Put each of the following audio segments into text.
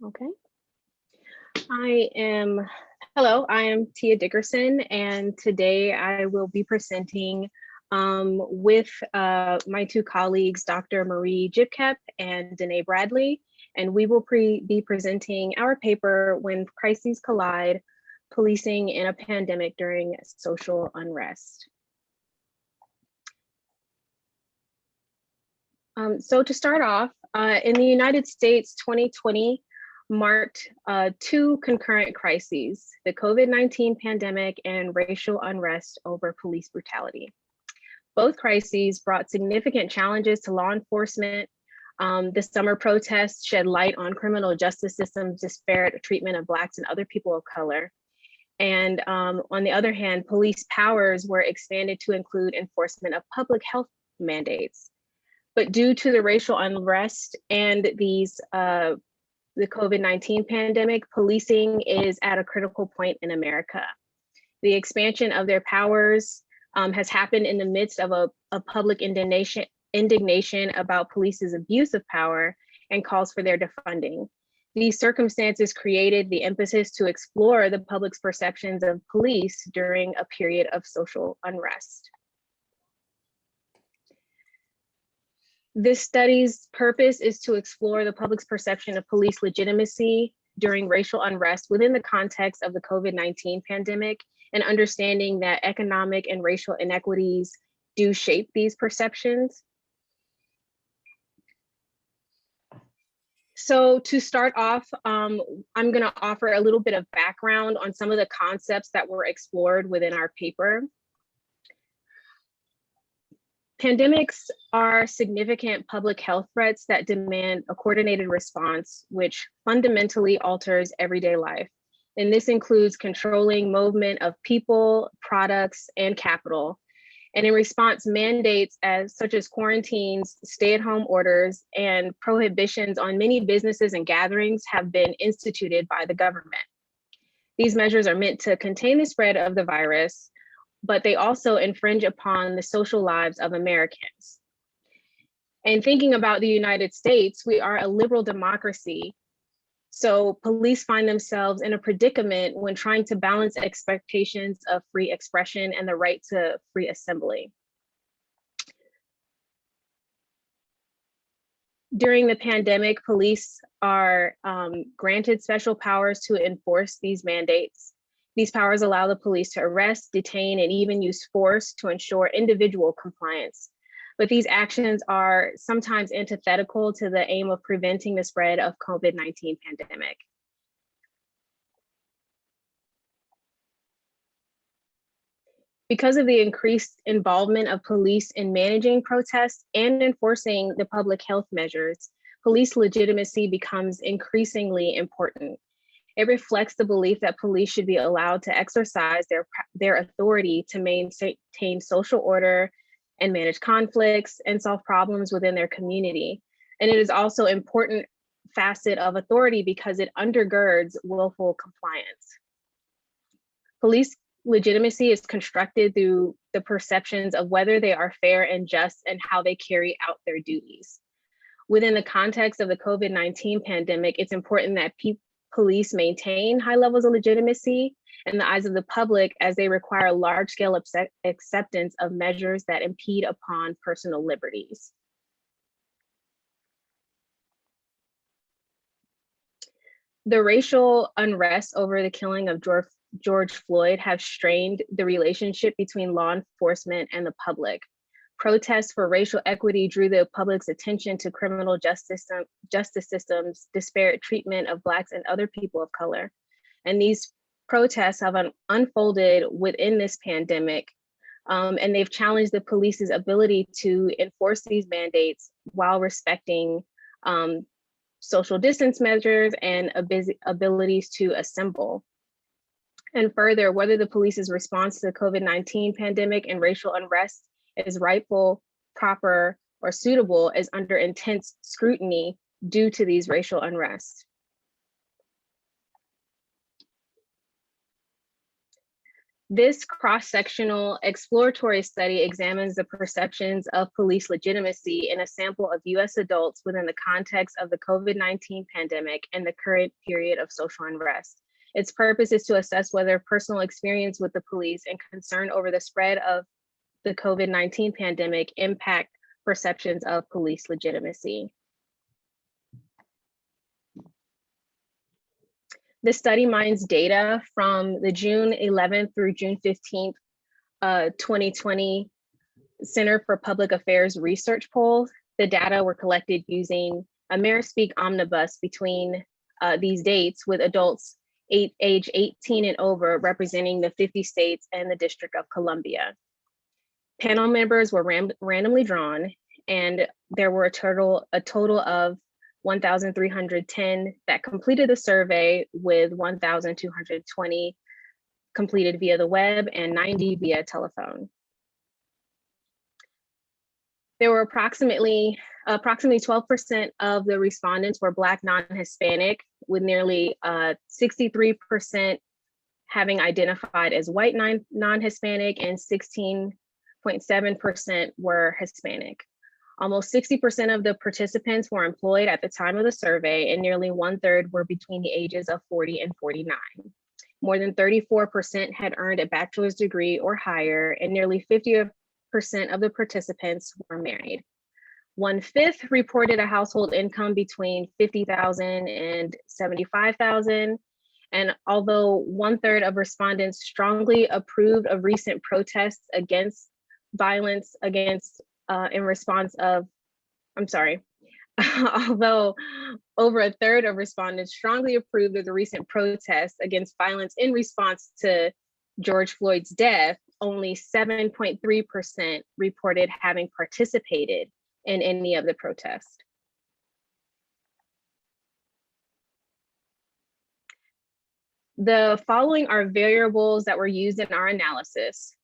Okay. Hello, I am Tia Dickerson, and today I will be presenting with my two colleagues, Dr. Marie Jibkep and Danae Bradley, and we will be presenting our paper, When Crises Collide, Policing in a Pandemic During Social Unrest. So to start off, in the United States, 2020 marked two concurrent crises, the COVID-19 pandemic and racial unrest over police brutality. Both crises brought significant challenges to law enforcement. The summer protests shed light on criminal justice system's disparate treatment of Blacks and other people of color. And on the other hand, police powers were expanded to include enforcement of public health mandates. But due to the racial unrest and the COVID-19 pandemic, policing is at a critical point in America. The expansion of their powers has happened in the midst of a public indignation about police's abuse of power and calls for their defunding. These circumstances created the emphasis to explore the public's perceptions of police during a period of social unrest. This study's purpose is to explore the public's perception of police legitimacy during racial unrest within the context of the COVID-19 pandemic, and understanding that economic and racial inequities do shape these perceptions. So to start off, I'm going to offer a little bit of background on some of the concepts that were explored within our paper. Pandemics are significant public health threats that demand a coordinated response, which fundamentally alters everyday life. And this includes controlling movement of people, products, and capital. And in response, mandates such as quarantines, stay-at-home orders, and prohibitions on many businesses and gatherings have been instituted by the government. These measures are meant to contain the spread of the virus, but they also infringe upon the social lives of Americans. And thinking about the United States, we are a liberal democracy. So police find themselves in a predicament when trying to balance expectations of free expression and the right to free assembly. During the pandemic, police are granted special powers to enforce these mandates. These powers allow the police to arrest, detain, and even use force to ensure individual compliance. But these actions are sometimes antithetical to the aim of preventing the spread of COVID-19 pandemic. Because of the increased involvement of police in managing protests and enforcing the public health measures, police legitimacy becomes increasingly important. It reflects the belief that police should be allowed to exercise their authority to maintain social order and manage conflicts and solve problems within their community. And it is also an important facet of authority because it undergirds willful compliance. Police legitimacy is constructed through the perceptions of whether they are fair and just and how they carry out their duties. Within the context of the COVID-19 pandemic, it's important that police maintain high levels of legitimacy in the eyes of the public, as they require large-scale acceptance of measures that impede upon personal liberties. The racial unrest over the killing of George Floyd have strained the relationship between law enforcement and the public. Protests for racial equity drew the public's attention to criminal justice systems, disparate treatment of Blacks and other people of color. And these protests have unfolded within this pandemic, and they've challenged the police's ability to enforce these mandates while respecting social distance measures and abilities to assemble. And further, whether the police's response to the COVID-19 pandemic and racial unrest is rightful, proper, or suitable is under intense scrutiny due to these racial unrest. This cross-sectional exploratory study examines the perceptions of police legitimacy in a sample of US adults within the context of the COVID-19 pandemic and the current period of social unrest. Its purpose is to assess whether personal experience with the police and concern over the spread of the COVID-19 pandemic impact perceptions of police legitimacy. The study mines data from the June 11th through June 15th, 2020 Center for Public Affairs research poll. The data were collected using a AmeriSpeak omnibus between these dates with adults age 18 and over representing the 50 states and the District of Columbia. Panel members were randomly drawn, and there were a total of 1,310 that completed the survey, with 1,220 completed via the web and 90 via telephone. There were approximately 12% of the respondents were Black non-Hispanic, with nearly 63% having identified as white non-Hispanic, and 16.7% were Hispanic. Almost 60% of the participants were employed at the time of the survey, and nearly 1/3 were between the ages of 40 and 49. More than 34% had earned a bachelor's degree or higher, and nearly 50% of the participants were married. 1/5 reported a household income between $50,000 and $75,000. And although 1/3 of respondents strongly approved of recent protests against violence against although over 1/3 of respondents strongly approved of the recent protests against violence in response to George Floyd's death, only 7.3% reported having participated in any of the protests. The following are variables that were used in our analysis.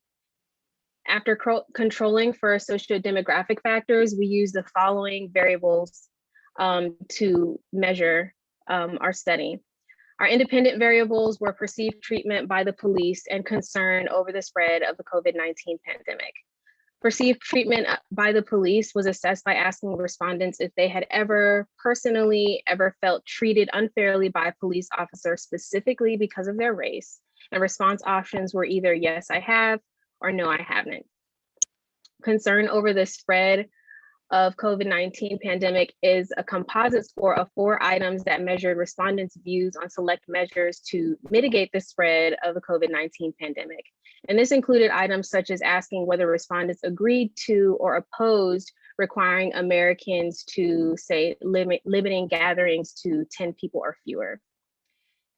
After controlling for socio-demographic factors, we use the following variables to measure our study. Our independent variables were perceived treatment by the police and concern over the spread of the COVID-19 pandemic. Perceived treatment by the police was assessed by asking respondents if they had personally felt treated unfairly by a police officer, specifically because of their race. And response options were either yes, I have, or no, I haven't. Concern over the spread of COVID-19 pandemic is a composite score of 4 items that measured respondents' views on select measures to mitigate the spread of the COVID-19 pandemic. And this included items such as asking whether respondents agreed to or opposed requiring Americans to, say, limiting gatherings to 10 people or fewer.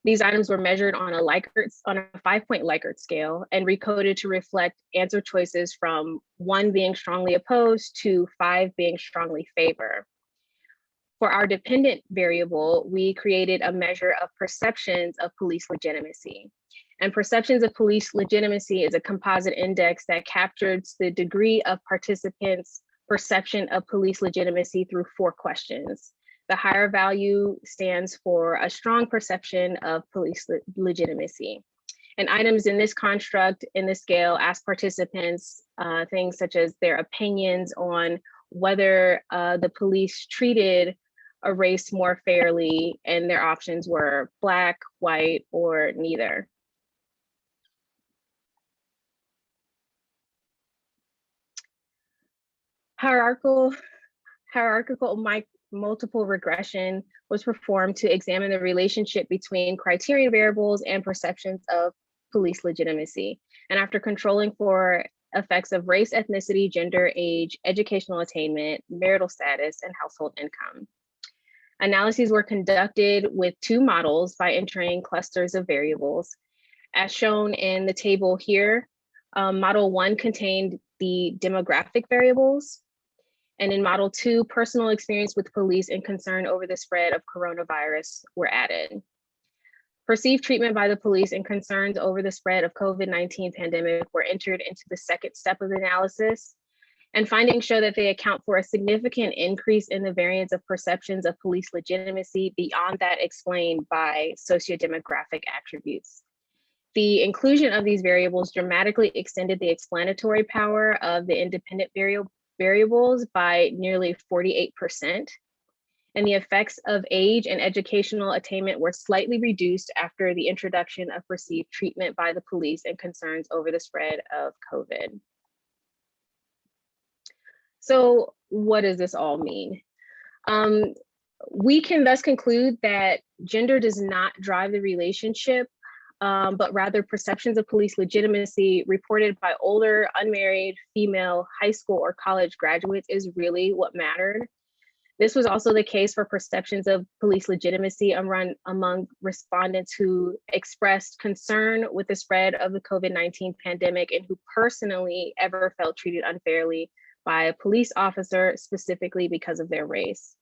These items were measured on a 5-point Likert scale and recoded to reflect answer choices from 1 being strongly opposed to 5 being strongly favor. For our dependent variable, we created a measure of perceptions of police legitimacy. And perceptions of police legitimacy is a composite index that captures the degree of participants' perception of police legitimacy through 4 questions. The higher value stands for a strong perception of police legitimacy. And items in this construct, in this scale, ask participants things such as their opinions on whether the police treated a race more fairly, and their options were Black, white, or neither. Hierarchical multiple regression was performed to examine the relationship between criterion variables and perceptions of police legitimacy. And after controlling for effects of race, ethnicity, gender, age, educational attainment, marital status, and household income. Analyses were conducted with 2 models by entering clusters of variables. As shown in the table here, model 1 contained the demographic variables. And in model 2, personal experience with police and concern over the spread of coronavirus were added. Perceived treatment by the police and concerns over the spread of COVID-19 pandemic were entered into the second step of the analysis. And findings show that they account for a significant increase in the variance of perceptions of police legitimacy beyond that explained by sociodemographic attributes. The inclusion of these variables dramatically extended the explanatory power of the independent variables by nearly 48%. And the effects of age and educational attainment were slightly reduced after the introduction of perceived treatment by the police and concerns over the spread of COVID. So what does this all mean? We can thus conclude that gender does not drive the relationship, but rather perceptions of police legitimacy reported by older, unmarried, female, high school or college graduates is really what mattered. This was also the case for perceptions of police legitimacy among respondents who expressed concern with the spread of the COVID-19 pandemic and who personally ever felt treated unfairly by a police officer, specifically because of their race.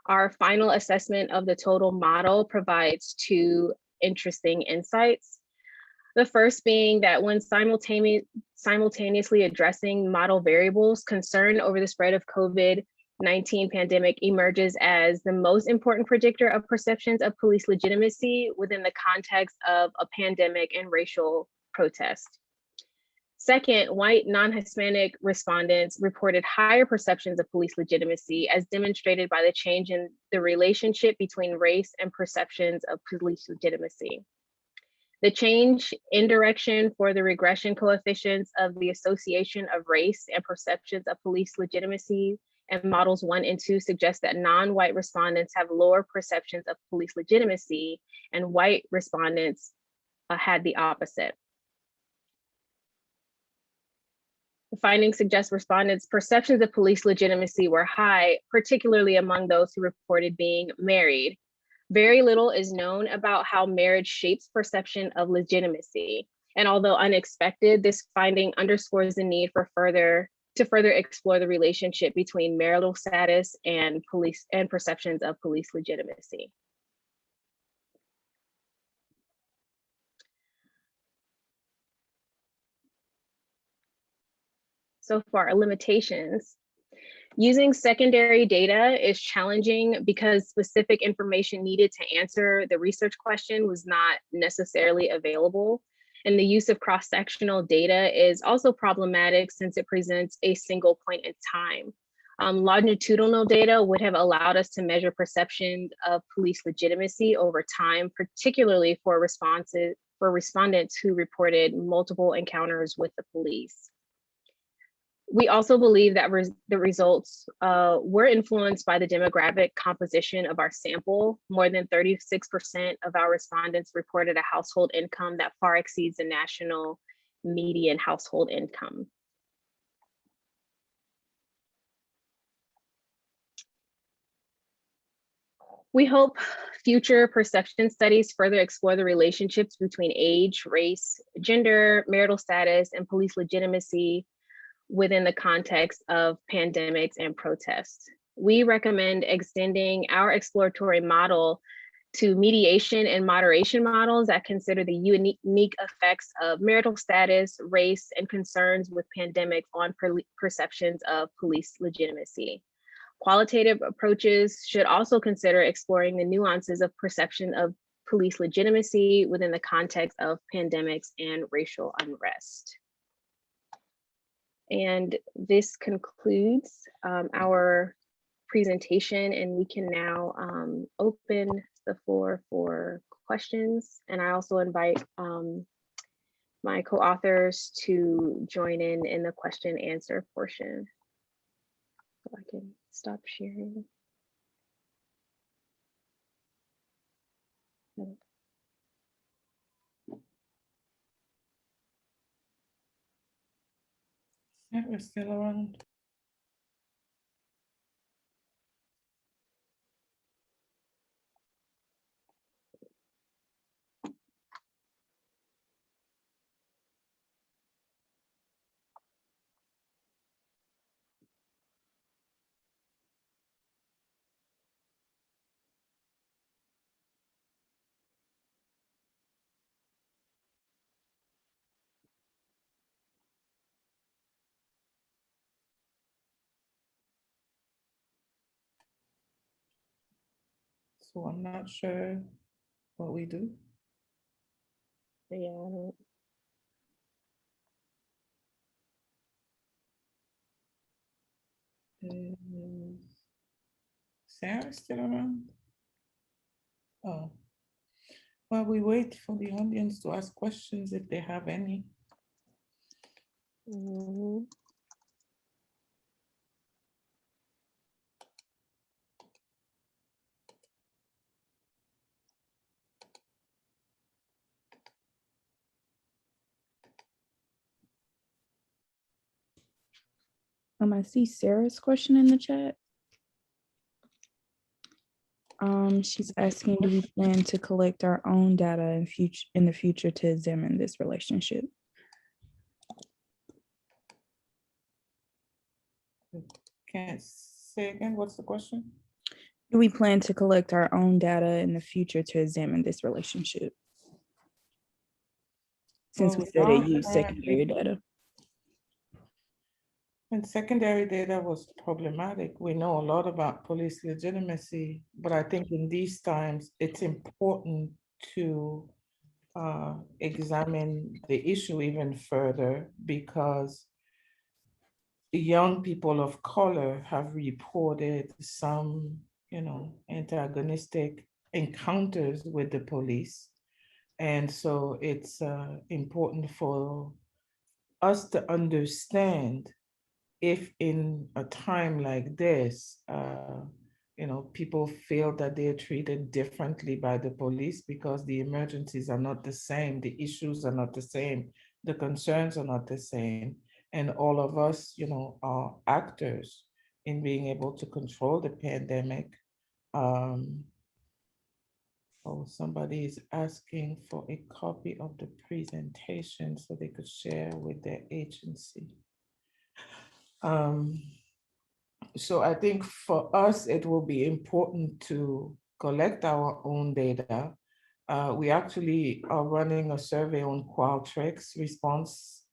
Our final assessment of the total model provides two interesting insights. The first being that when simultaneously addressing model variables, concern over the spread of COVID-19 pandemic emerges as the most important predictor of perceptions of police legitimacy within the context of a pandemic and racial protest. Second, white non-Hispanic respondents reported higher perceptions of police legitimacy as demonstrated by the change in the relationship between race and perceptions of police legitimacy. The change in direction for the regression coefficients of the association of race and perceptions of police legitimacy and models 1 and 2 suggest that non-white respondents have lower perceptions of police legitimacy and white respondents had the opposite. The findings suggest respondents' perceptions of police legitimacy were high, particularly among those who reported being married. Very little is known about how marriage shapes perception of legitimacy. And although unexpected, this finding underscores the need for further explore the relationship between marital status and police and perceptions of police legitimacy. So far, limitations. Using secondary data is challenging because specific information needed to answer the research question was not necessarily available. And the use of cross-sectional data is also problematic since it presents a single point in time. Longitudinal data would have allowed us to measure perception of police legitimacy over time, particularly for respondents who reported multiple encounters with the police. We also believe that the results were influenced by the demographic composition of our sample. More than 36% of our respondents reported a household income that far exceeds the national median household income. We hope future perception studies further explore the relationships between age, race, gender, marital status, and police legitimacy within the context of pandemics and protests. We recommend extending our exploratory model to mediation and moderation models that consider the unique effects of marital status, race, and concerns with pandemics on perceptions of police legitimacy. Qualitative approaches should also consider exploring the nuances of perception of police legitimacy within the context of pandemics and racial unrest. And this concludes our presentation, and we can now open the floor for questions. And I also invite my co-authors to join in the question and answer portion. So I can stop sharing. Yeah, we're still around. So I'm not sure what we do. Yeah, I don't. Is Sarah still around? Oh, well, we wait for the audience to ask questions if they have any. Mhm. I see Sarah's question in the chat. She's asking, do we plan to collect our own data in the future to examine this relationship? Can't say again, what's the question? Do we plan to collect our own data in the future to examine this relationship? Since we said it used secondary data. When secondary data was problematic, we know a lot about police legitimacy, but I think in these times, it's important to examine the issue even further because the young people of color have reported some, antagonistic encounters with the police. And so it's important for us to understand if in a time like this, people feel that they're treated differently by the police because the emergencies are not the same, the issues are not the same, the concerns are not the same. And all of us, are actors in being able to control the pandemic. Somebody is asking for a copy of the presentation so they could share with their agency. So I think for us, it will be important to collect our own data. We actually are running a survey on Qualtrics. Responses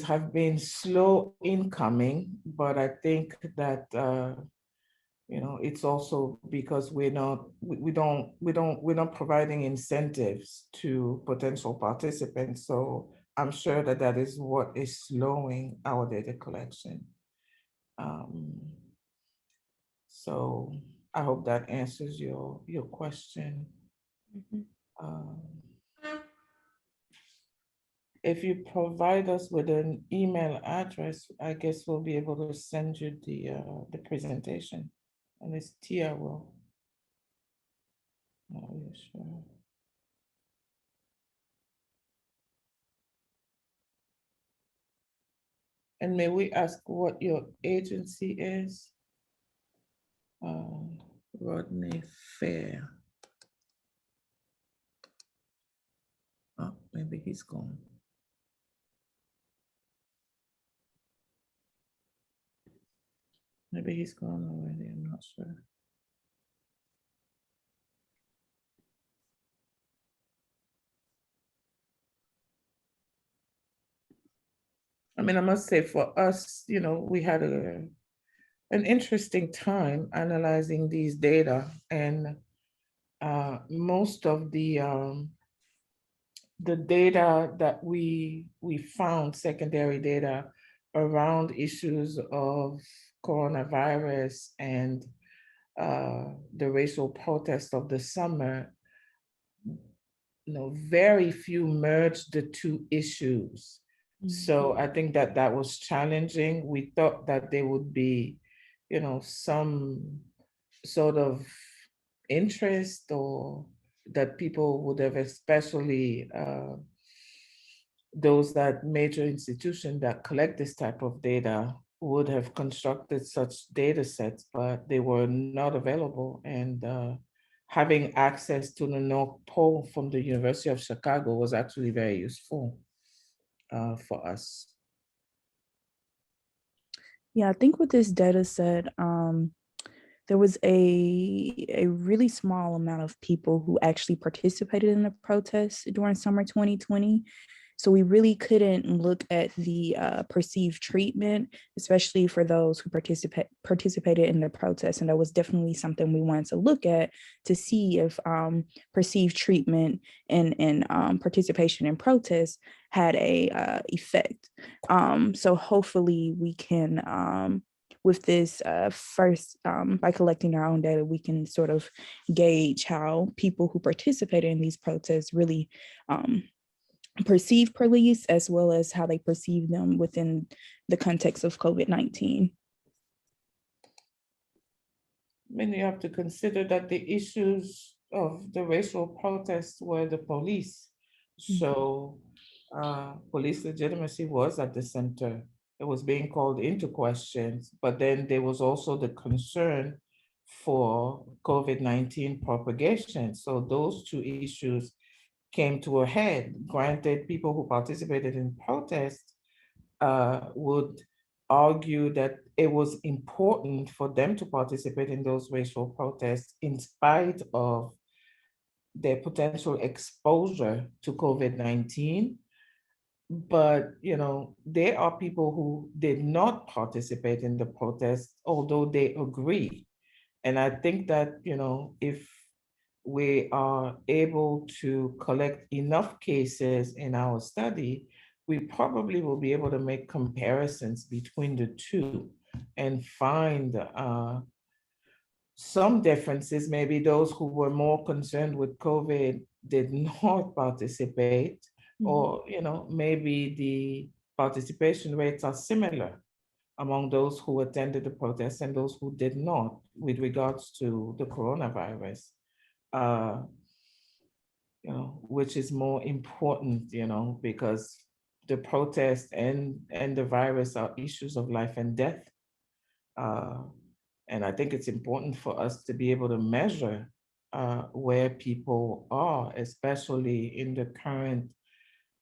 have been slow incoming, but I think that it's also because we're not providing incentives to potential participants. So I'm sure that is what is slowing our data collection. So I hope that answers your question. If you provide us with an email address, I guess we'll be able to send you the presentation. And it's Tia will. Oh, yeah, sure. And may we ask what your agency is? Rodney Fair. Oh, maybe he's gone. Maybe he's gone already, I'm not sure. I mean, I must say for us, we had an interesting time analyzing these data, and most of the data that we found, secondary data around issues of coronavirus and the racial protest of the summer, very few merged the two issues. So I think that was challenging. We thought that there would be, some sort of interest or that people would have, especially those that major institutions that collect this type of data would have constructed such data sets, but they were not available. And having access to the North Pole from the University of Chicago was actually very useful for us. Yeah, I think with this data set, there was a really small amount of people who actually participated in the protests during summer 2020. So we really couldn't look at the perceived treatment, especially for those who participated in the protest. And that was definitely something we wanted to look at to see if perceived treatment and participation in protests had a effect. So hopefully we can, with this first, by collecting our own data, we can sort of gauge how people who participated in these protests really perceive police, as well as how they perceive them within the context of COVID-19. I mean, you have to consider that the issues of the racial protests were the police. So police legitimacy was at the center. It was being called into questions, but then there was also the concern for COVID-19 propagation. So those two issues came to a head. Granted, people who participated in protests would argue that it was important for them to participate in those racial protests in spite of their potential exposure to COVID-19. But, you know, there are people who did not participate in the protest, although they agree. And I think that, you know, if we are able to collect enough cases in our study, we probably will be able to make comparisons between the two and find some differences. Maybe those who were more concerned with COVID did not participate, or you know, maybe the participation rates are similar among those who attended the protests and those who did not with regards to the coronavirus. You know, which is more important, you know, because the protest and the virus are issues of life and death. And I think it's important for us to be able to measure where people are, especially in the current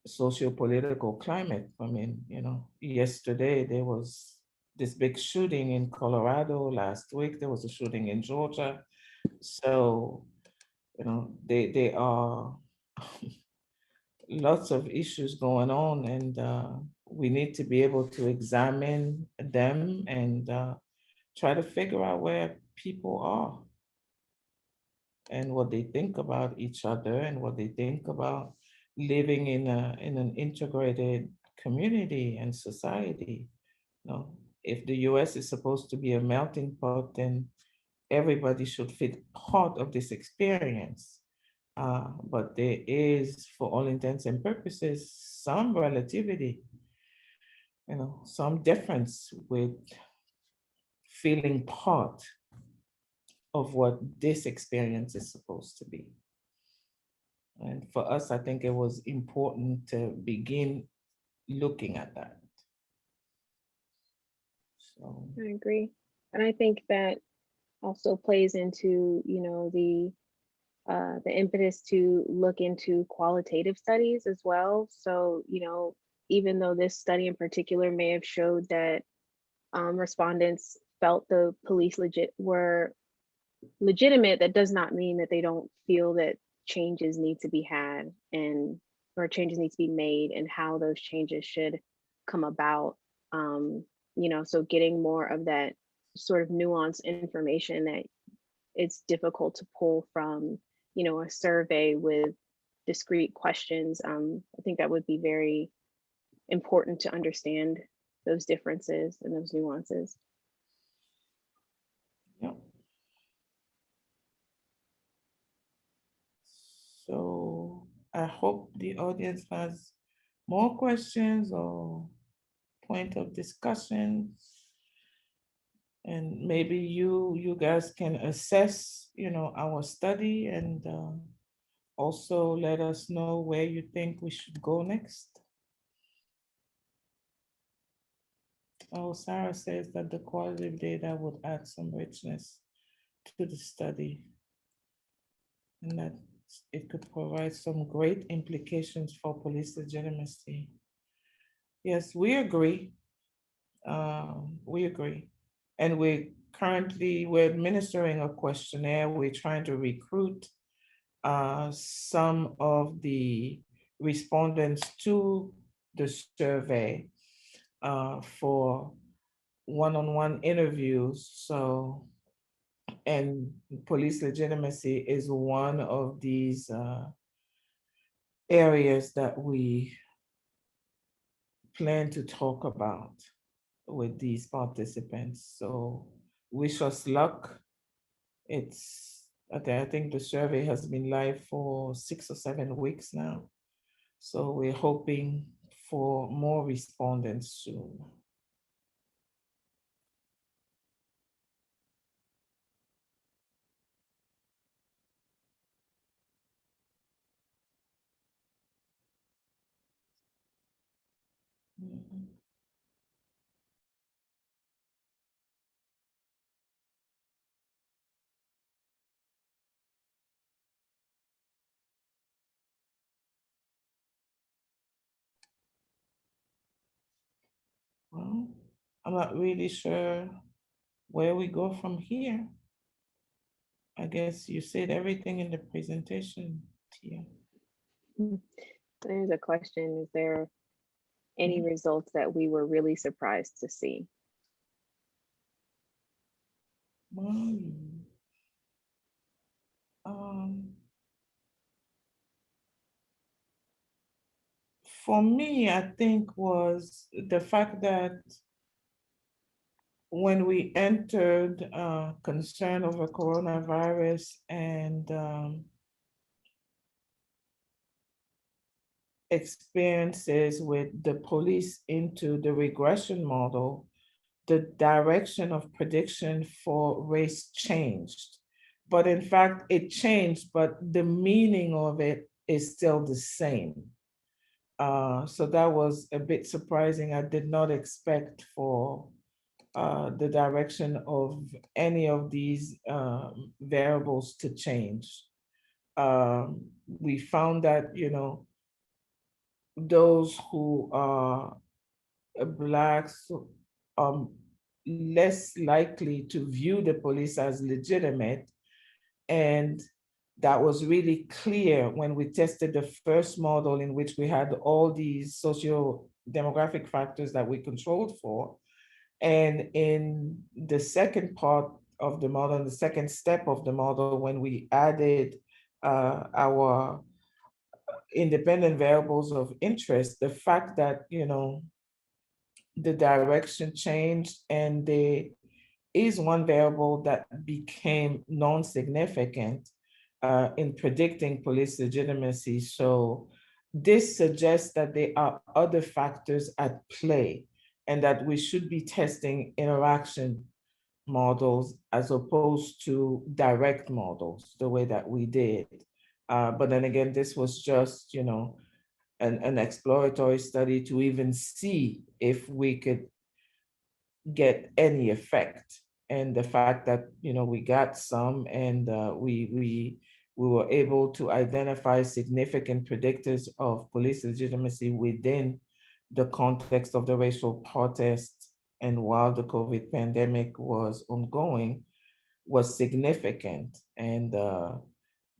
socio-political climate. I mean, you know, yesterday there was this big shooting in Colorado. Last week there was a shooting in Georgia. So, you know, they are lots of issues going on, and we need to be able to examine them and try to figure out where people are and what they think about each other and what they think about living in an integrated community and society. You know, if the US is supposed to be a melting pot, then everybody should feel part of this experience. But there is, for all intents and purposes, some relativity, you know, some difference with feeling part of what this experience is supposed to be. And for us, I think it was important to begin looking at that. So, I agree. And I think that also plays into, you know, the impetus to look into qualitative studies as well. So, you know, even though this study in particular may have showed that respondents felt the police were legitimate, that does not mean that they don't feel that changes need to be had and or changes need to be made and how those changes should come about. You know, so getting more of that sort of nuanced information that it's difficult to pull from, you know, a survey with discrete questions. I think that would be very important to understand those differences and those nuances. yeah. So I hope the audience has more questions or point of discussions. And maybe you guys can assess, you know, our study and also let us know where you think we should go next. Oh, Sarah says that the qualitative data would add some richness to the study and that it could provide some great implications for police legitimacy. Yes, we agree. We agree. And we're administering a questionnaire. We're trying to recruit some of the respondents to the survey for one-on-one interviews. So, and police legitimacy is one of these areas that we plan to talk about with these participants. So wish us luck. I think the survey has been live for 6 or 7 weeks now. So we're hoping for more respondents soon. Mhm. Well, I'm not really sure where we go from here. I guess you said everything in the presentation, Tia. There's a question, is there any Mhm. results that we were really surprised to see? Well, um, for me, I think was the fact that when we entered concern over coronavirus and experiences with the police into the regression model, the direction of prediction for race changed. But in fact, it changed, but the meaning of it is still the same. So that was a bit surprising. I did not expect for the direction of any of these variables to change. We found that, those who are Blacks less likely to view the police as legitimate. And that was really clear when we tested the first model in which we had all these socio-demographic factors that we controlled for. And in the second part of the model, the second step of the model, when we added our independent variables of interest, the fact that, the direction changed and there is one variable that became non-significant in predicting police legitimacy. So this suggests that there are other factors at play and that we should be testing interaction models as opposed to direct models the way that we did. But then again, this was just, an exploratory study to even see if we could get any effect. And the fact that, we got some and we were able to identify significant predictors of police legitimacy within the context of the racial protests and while the COVID pandemic was ongoing was significant. And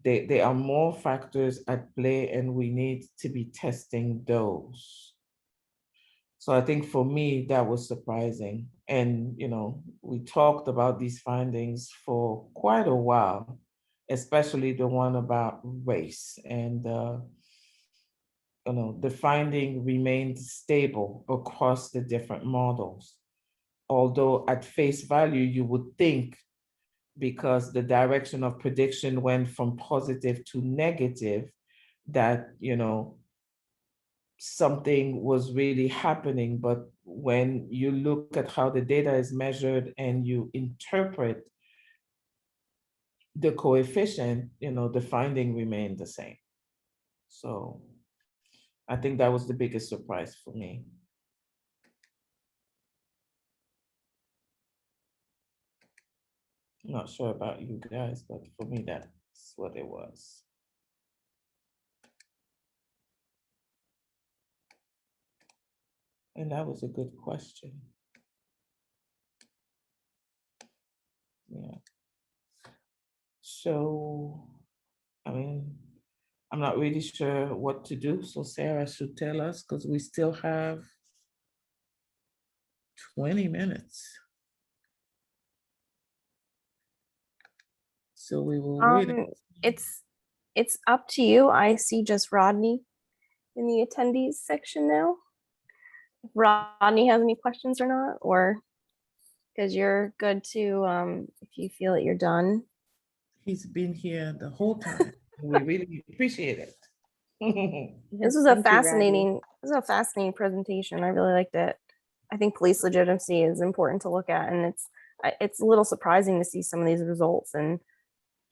there are more factors at play and we need to be testing those. So I think for me, that was surprising. And, we talked about these findings for quite a while, especially the one about race. And, the finding remained stable across the different models. Although at face value, you would think because the direction of prediction went from positive to negative, that, something was really happening. But when you look at how the data is measured and you interpret the coefficient, the finding remained the same. So I think that was the biggest surprise for me. I'm not sure about you guys, but for me, that's what it was. And that was a good question. Yeah. So, I mean, I'm not really sure what to do, so Sarah should tell us because we still have 20 minutes. So we will wait. It's up to you. I see just Rodney in the attendees section now. If Rodney has any questions or not, or because you're good to if you feel that you're done. He's been here the whole time. We really appreciate it. This was Thank you, Rodney. this was a fascinating presentation. I really liked it. I think police legitimacy is important to look at, and it's a little surprising to see some of these results, and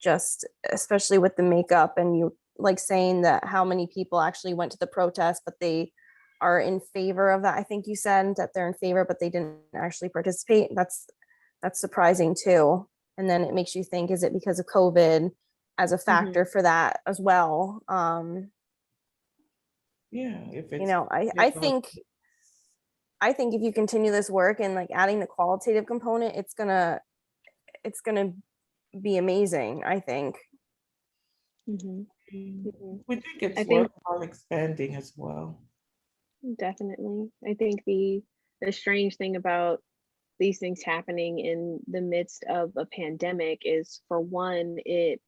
just especially with the makeup, and you like saying that how many people actually went to the protest, but they are in favor of that. I think you said that they're in favor, but they didn't actually participate. That's surprising too. And then it makes you think, is it because of COVID as a factor for that as well? Yeah, if it's, You know, I think if you continue this work and like adding the qualitative component, it's gonna be amazing, I think. Mhm. we think it's I think worthwhile expanding as well. definitely. I think the strange thing about these things happening in the midst of a pandemic is, for one, it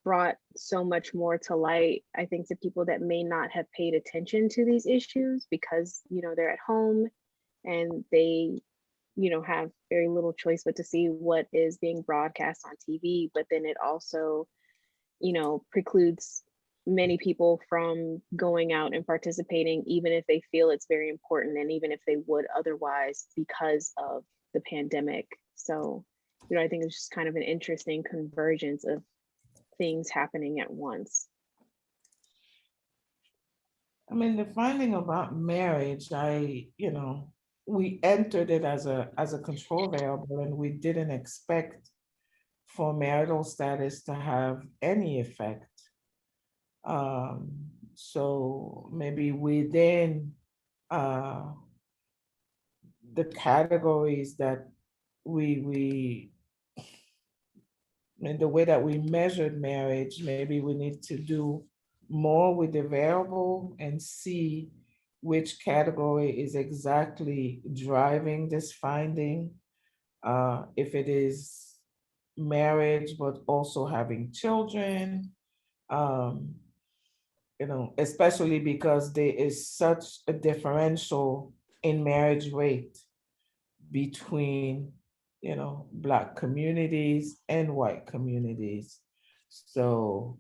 brought so much more to light, I think, to people that may not have paid attention to these issues because, they're at home and they, have very little choice but to see what is being broadcast on TV. But then it also, precludes many people from going out and participating, even if they feel it's very important and even if they would otherwise because of the pandemic. So, I think it's just kind of an interesting convergence of things happening at once. I mean, the finding about marriage, we entered it as a control variable, and we didn't expect for marital status to have any effect. So maybe within the categories that we in the way that we measured marriage, maybe we need to do more with the variable and see which category is exactly driving this finding. If it is marriage, but also having children, especially because there is such a differential in marriage rate between, Black communities and white communities. So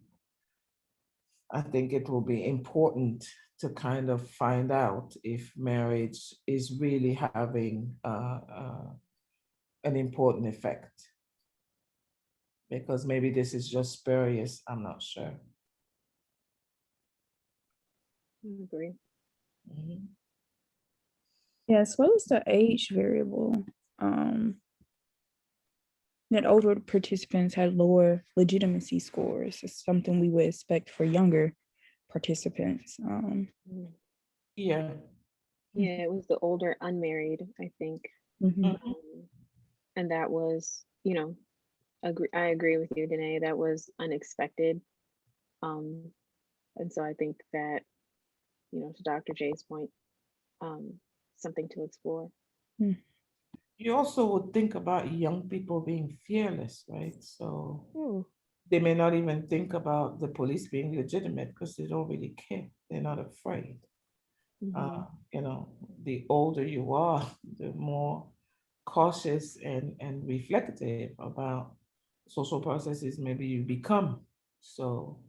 I think it will be important to kind of find out if marriage is really having an important effect. Because maybe this is just spurious, I'm not sure. I agree. Mhm. Yeah, as well as the age variable. That older participants had lower legitimacy scores. It's something we would expect for younger participants. Yeah. Yeah, it was the older unmarried, I think. Mhm. And that was, I agree with you, Danae, that was unexpected. And so I think that, to Dr. J's point, something to explore. You also would think about young people being fearless, right? So they may not even think about the police being legitimate because they don't really care. They're not afraid. The older you are, the more cautious and reflective about social processes maybe you become. So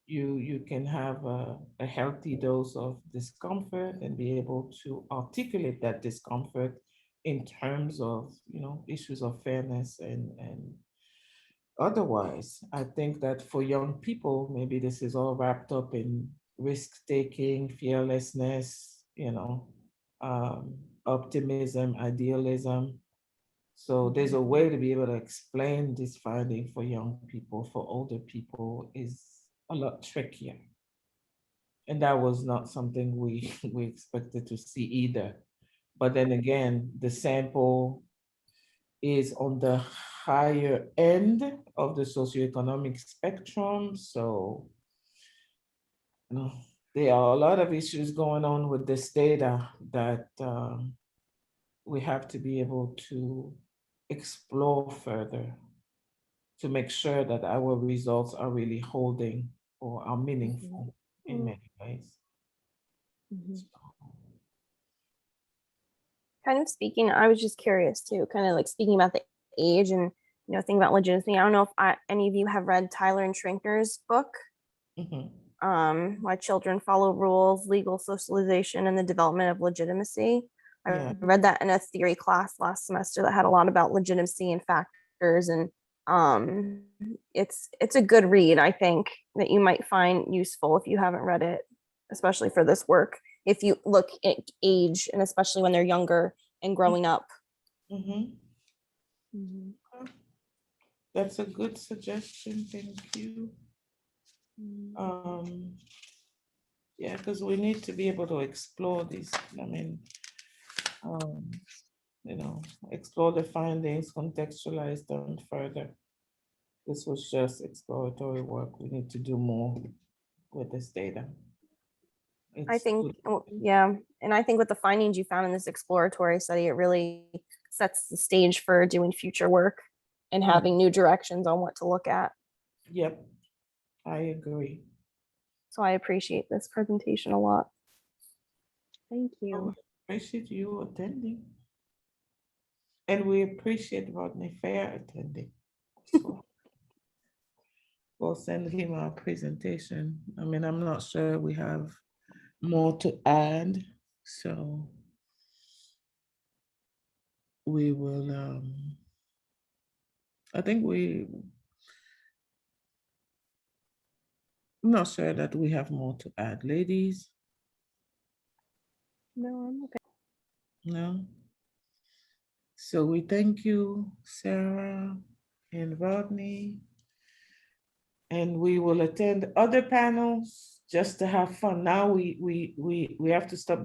you can have a healthy dose of discomfort and be able to articulate that discomfort in terms of, issues of fairness and otherwise. I think that for young people, maybe this is all wrapped up in risk-taking, fearlessness, optimism, idealism. So there's a way to be able to explain this finding for young people. For older people is a lot trickier. And that was not something we we expected to see either. But then again, the sample is on the higher end of the socioeconomic spectrum. So know, there are a lot of issues going on with this data that we have to be able to explore further to make sure that our results are really holding or are meaningful in many ways. Kind of speaking, I was just curious too, kind of like speaking about the age and thinking about legitimacy. I don't know if any of you have read Tyler and Schrenker's book, Why Children Follow Rules, Legal Socialization, and the Development of Legitimacy. I read that in a theory class last semester that had a lot about legitimacy and factors, and it's a good read, I think, that you might find useful if you haven't read it, especially for this work. If you look at age, and especially when they're younger and growing up. That's a good suggestion. Thank you. Yeah, because we need to be able to explore these. I mean, explore the findings, contextualize them further. This was just exploratory work. We need to do more with this data. I think, yeah. And I think with the findings you found in this exploratory study, it really sets the stage for doing future work and having new directions on what to look at. Yep, I agree. So I appreciate this presentation a lot. Thank you. Appreciate you attending. And we appreciate Rodney Fair attending. So we'll send him our presentation. I mean, I'm not sure we have more to add, so we will, I think I'm not sure that we have more to add, ladies. No, I'm okay. No? So we thank you, Sarah and Rodney. And we will attend other panels just to have fun. Now we have to stop